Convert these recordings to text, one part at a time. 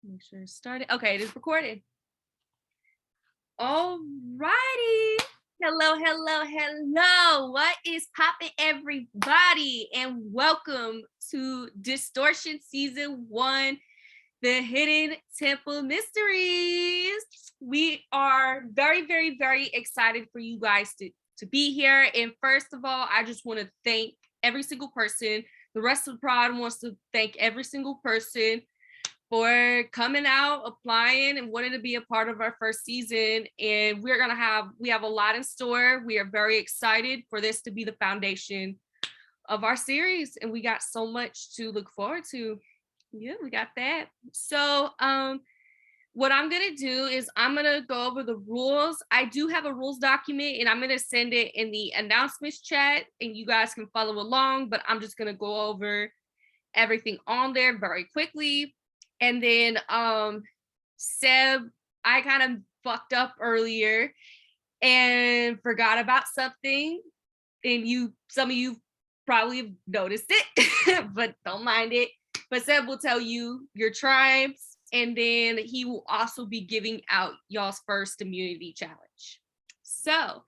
Make sure it's started. Okay, it is recorded. All righty. Hello, hello, hello. What is poppin', everybody? And welcome to Distortion Season 1, The Hidden Temple Mysteries. We are very, very, very excited for you guys to be here. And first of all, I just want to thank every single person. The rest of the prod wants to thank every single person for coming out, applying, and wanting to be a part of our first season. And we have a lot in store. We are very excited for this to be the foundation of our series. And we got so much to look forward to. Yeah, we got that. So what I'm gonna do is I'm gonna go over the rules. I do have a rules document and I'm gonna send it in the announcements chat and you guys can follow along, but I'm just gonna go over everything on there very quickly. And then Seb, I kind of fucked up earlier and forgot about something. And some of you probably have noticed it, but don't mind it. But Seb will tell you your tribes, and then he will also be giving out y'all's first immunity challenge. So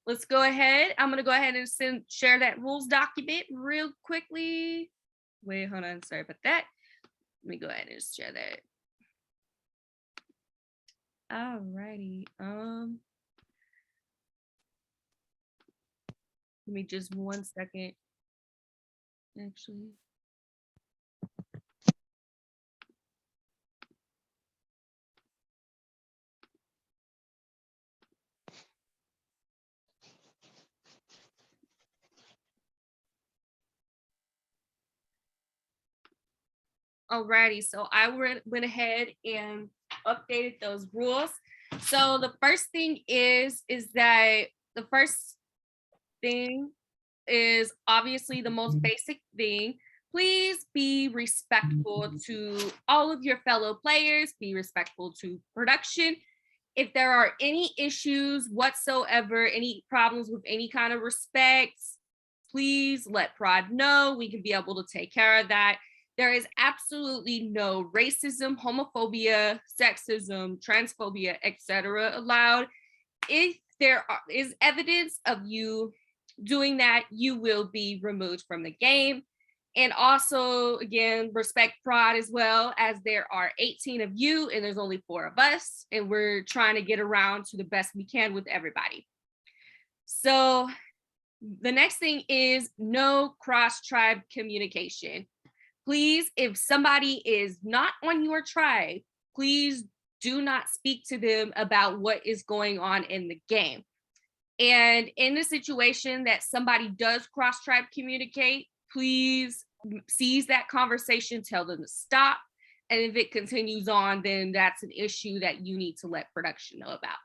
let's go ahead. I'm gonna go ahead and share that rules document real quickly. Wait, hold on. Sorry about that. Let me go ahead and share that. Alrighty. Give me just 1 second. Actually. Alrighty, so I went ahead and updated those rules. So the first thing is that the first thing is obviously the most basic thing. Please be respectful to all of your fellow players, be respectful to production. If there are any issues whatsoever, any problems with any kind of respect, please let Prod know. We can be able to take care of that. There is absolutely no racism, homophobia, sexism, transphobia, etc. allowed. If there is evidence of you doing that, you will be removed from the game. And also, again, respect Prod as well, as there are 18 of you and there's only 4 of us, and we're trying to get around to the best we can with everybody. So the next thing is no cross-tribe communication. Please, if somebody is not on your tribe, please do not speak to them about what is going on in the game. And in the situation that somebody does cross-tribe communicate, please seize that conversation, tell them to stop. And if it continues on, then that's an issue that you need to let production know about.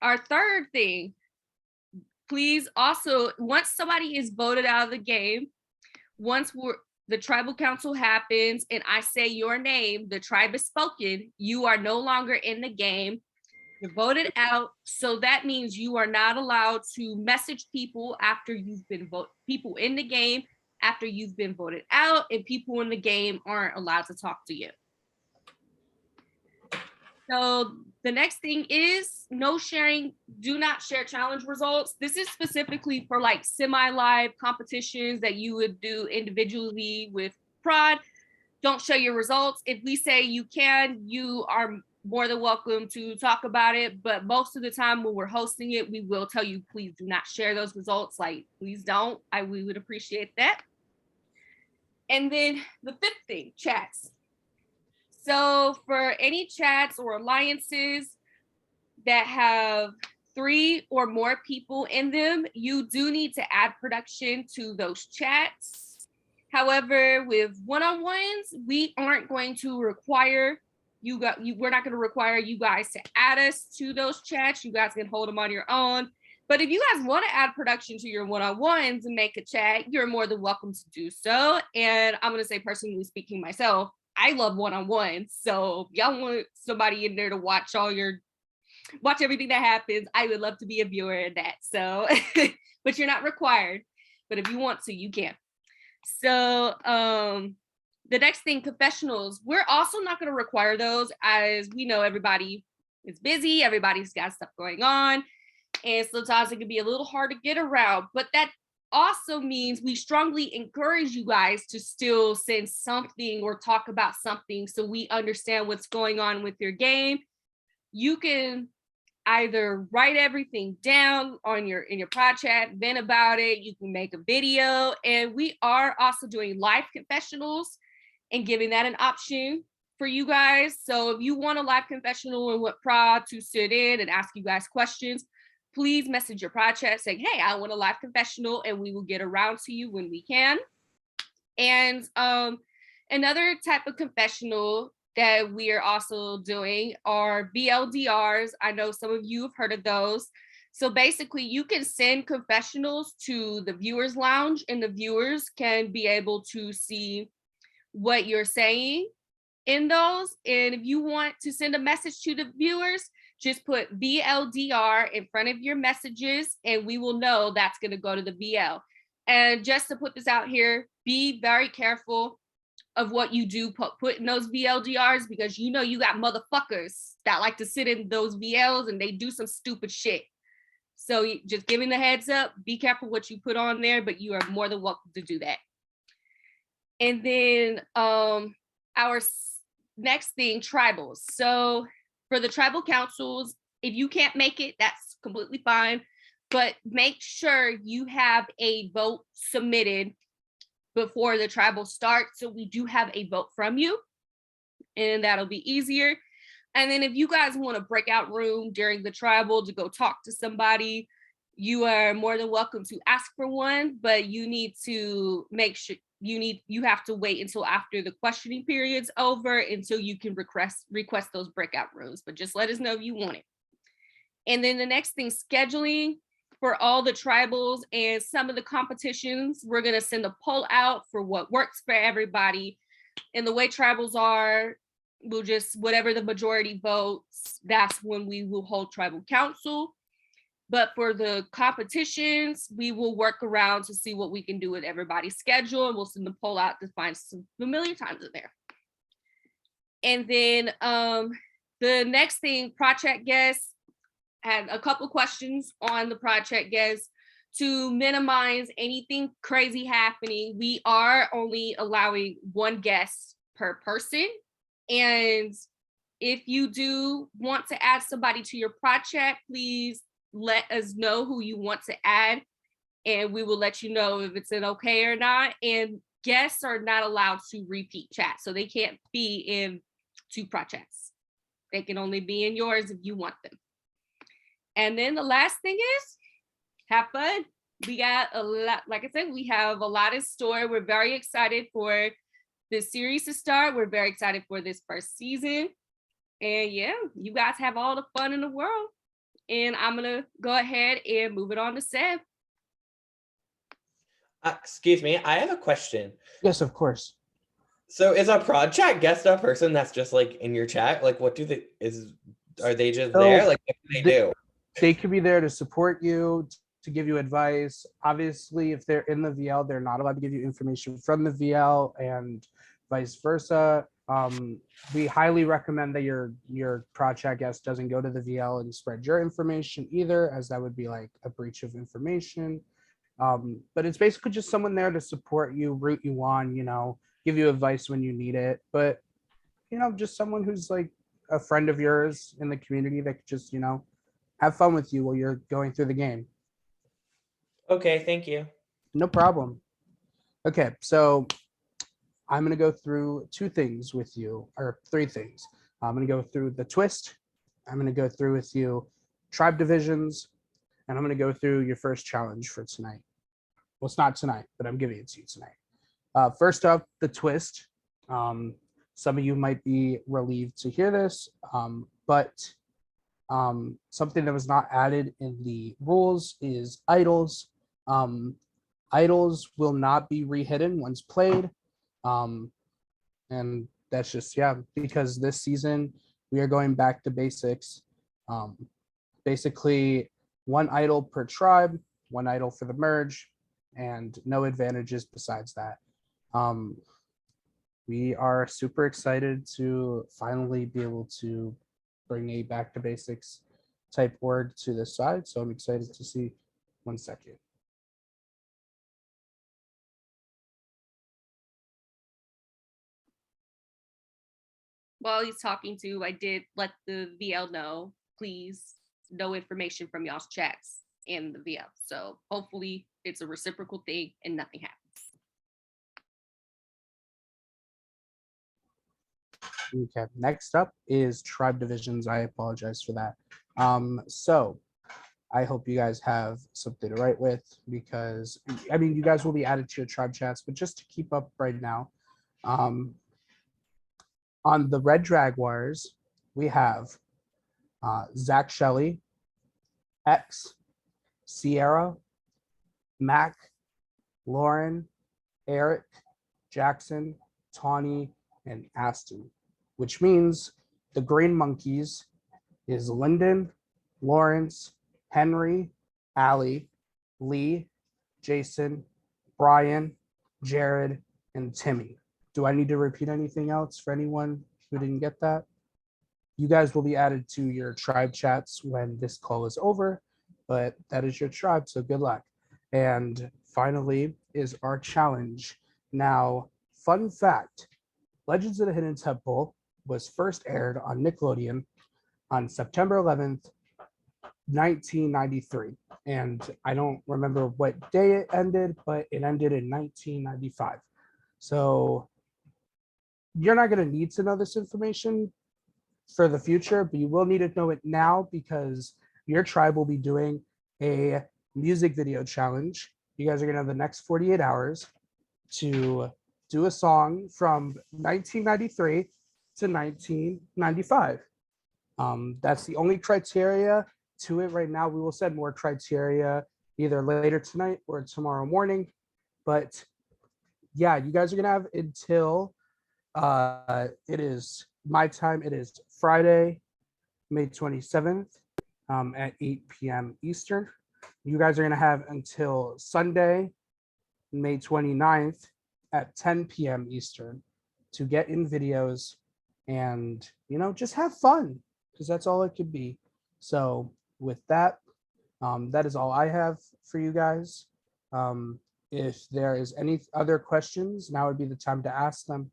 Our third thing, please also, once somebody is voted out of the game, once the tribal council happens and I say your name, the tribe is spoken, you are no longer in the game. You're voted out. So that means you are not allowed to message people after you've been people in the game after you've been voted out, and people in the game aren't allowed to talk to you. So the next thing is no sharing, do not share challenge results. This is specifically for like semi-live competitions that you would do individually with Prod. Don't share your results. If we say you can, you are more than welcome to talk about it. But most of the time when we're hosting it, we will tell you, please do not share those results. Like, please don't. We would appreciate that. And then the 5th thing, chats. So for any chats or alliances that have 3 or more people in them, you do need to add production to those chats. However, with one-on-ones, we aren't going to require we're not going to require you guys to add us to those chats. You guys can hold them on your own. But if you guys want to add production to your one-on-ones and make a chat, you're more than welcome to do so. And I'm going to say, personally speaking myself, I love one-on-ones. So if y'all want somebody in there to watch everything that happens, I would love to be a viewer in that. So, but you're not required. But if you want to, you can. So the next thing, confessionals. We're also not going to require those, as we know everybody is busy, everybody's got stuff going on, and sometimes it can be a little hard to get around. But that also means we strongly encourage you guys to still send something or talk about something so we understand what's going on with your game. You can either write everything down on your in your pod chat, vent about it. You can make a video, and we are also doing live confessionals and giving that an option for you guys. So if you want a live confessional and want Prod to sit in and ask you guys questions, please message your pod chat saying, hey, I want a live confessional, and we will get around to you when we can. And another type of confessional that we are also doing are VLDRs. I know some of you have heard of those. So basically, you can send confessionals to the viewers lounge, and the viewers can be able to see what you're saying in those. And if you want to send a message to the viewers, just put VLDR in front of your messages, and we will know that's going to go to the VL. And just to put this out here, be very careful of what you do put in those VLDRs, because you know you got motherfuckers that like to sit in those VLs and they do some stupid shit. So just giving the heads up, be careful what you put on there, but you are more than welcome to do that. And then our next thing, tribals. So for the tribal councils, if you can't make it, that's completely fine. But make sure you have a vote submitted before the tribal starts, so we do have a vote from you, and that'll be easier. And then if you guys want a breakout room during the tribal to go talk to somebody, you are more than welcome to ask for one, but you need to make sure you have to wait until after the questioning period's over until you can request those breakout rooms. But just let us know if you want it. And then the next thing, scheduling for all the tribals and some of the competitions. We're going to send a poll out for what works for everybody. And the way tribals are, we'll just, whatever the majority votes, that's when we will hold tribal council. But for the competitions, we will work around to see what we can do with everybody's schedule, and we'll send the poll out to find some familiar times in there. And then the next thing, project guests. Had a couple questions on the project guests to minimize anything crazy happening. We are only allowing one guest per person. And if you do want to add somebody to your project, please let us know who you want to add, and we will let you know if it's an okay or not. And guests are not allowed to repeat chat, so they can't be in two projects. They can only be in yours if you want them. And then the last thing is have fun. We got a lot, like I said, we have a lot in store. We're very excited for this series to start. We're very excited for this first season. And yeah, you guys have all the fun in the world. And I'm gonna go ahead and move it on to Seb. Excuse me, I have a question. Yes, of course. So is a prod chat guest a person that's just like in your chat? Like what do they, are they just there? Like what do they do? They could be there to support you, to give you advice. Obviously, if they're in the VL, they're not allowed to give you information from the VL and vice versa. We highly recommend that your project guest doesn't go to the VL and spread your information either, as that would be like a breach of information. But it's basically just someone there to support you, root you on, give you advice when you need it. But, just someone who's like a friend of yours in the community that could just, have fun with you while you're going through the game. Okay, thank you. No problem. Okay, so I'm going to go through two things with you, or three things. I'm going to go through the twist. I'm going to go through with you tribe divisions, and I'm going to go through your first challenge for tonight. Well, it's not tonight, but I'm giving it to you tonight. First up, the twist. Some of you might be relieved to hear this, but something that was not added in the rules is idols. Idols will not be rehidden once played. And that's just, because this season we are going back to basics. Basically, one idol per tribe, one idol for the merge, and no advantages besides that. we are super excited to finally be able to bring a back to basics type org to this side. So I'm excited to see. 1 second. While he's talking to, I did let the VL know, please, no information from y'all's chats in the VL. So hopefully it's a reciprocal thing and nothing happens. Okay, next up is tribe divisions. I apologize for that. So I hope you guys have something to write with, because I mean, you guys will be added to your tribe chats, but just to keep up right now, on the Red Jaguars, we have Zach Shelley, X, Sierra, Mac, Lauren, Eric, Jackson, Tawny, and Aston, which means the Green Monkeys is Lyndon, Lawrence, Henry, Allie, Lee, Jason, Brian, Jared, and Timmy. Do I need to repeat anything else for anyone who didn't get that? You guys will be added to your tribe chats when this call is over, but that is your tribe, so good luck. And finally is our challenge. Now, fun fact, Legends of the Hidden Temple was first aired on Nickelodeon on September 11th, 1993. And I don't remember what day it ended, but it ended in 1995. So you're not going to need to know this information for the future, but you will need to know it now, because your tribe will be doing a music video challenge. You guys are going to have the next 48 hours to do a song from 1993 to 1995. That's the only criteria to it right now. We will set more criteria either later tonight or tomorrow morning. But yeah, you guys are going to have until it is my time. It is Friday, May 27th at 8 p.m. Eastern. You guys are going to have until Sunday, May 29th at 10 p.m. Eastern to get in videos and, you know, just have fun, because that's all it could be. So with that, that is all I have for you guys. If there is any other questions, now would be the time to ask them.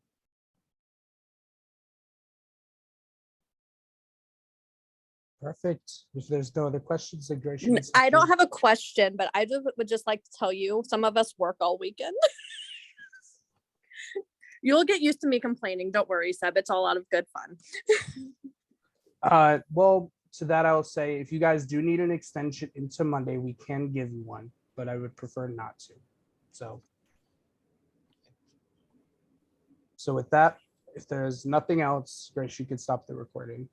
Perfect. If there's no other questions, then Grace, you can I don't start. have a question, but I just would just like to tell you, some of us work all weekend. You'll get used to me complaining. Don't worry, Seb. It's all out of good fun. Well, to that I will say, if you guys do need an extension into Monday, we can give you one, but I would prefer not to. So with that, if there's nothing else, Grace, you can stop the recording.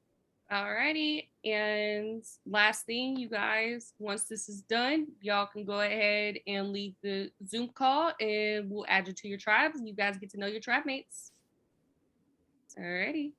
Alrighty, and last thing, you guys, once this is done, y'all can go ahead and leave the Zoom call and we'll add you to your tribes and you guys get to know your tribe mates. Alrighty.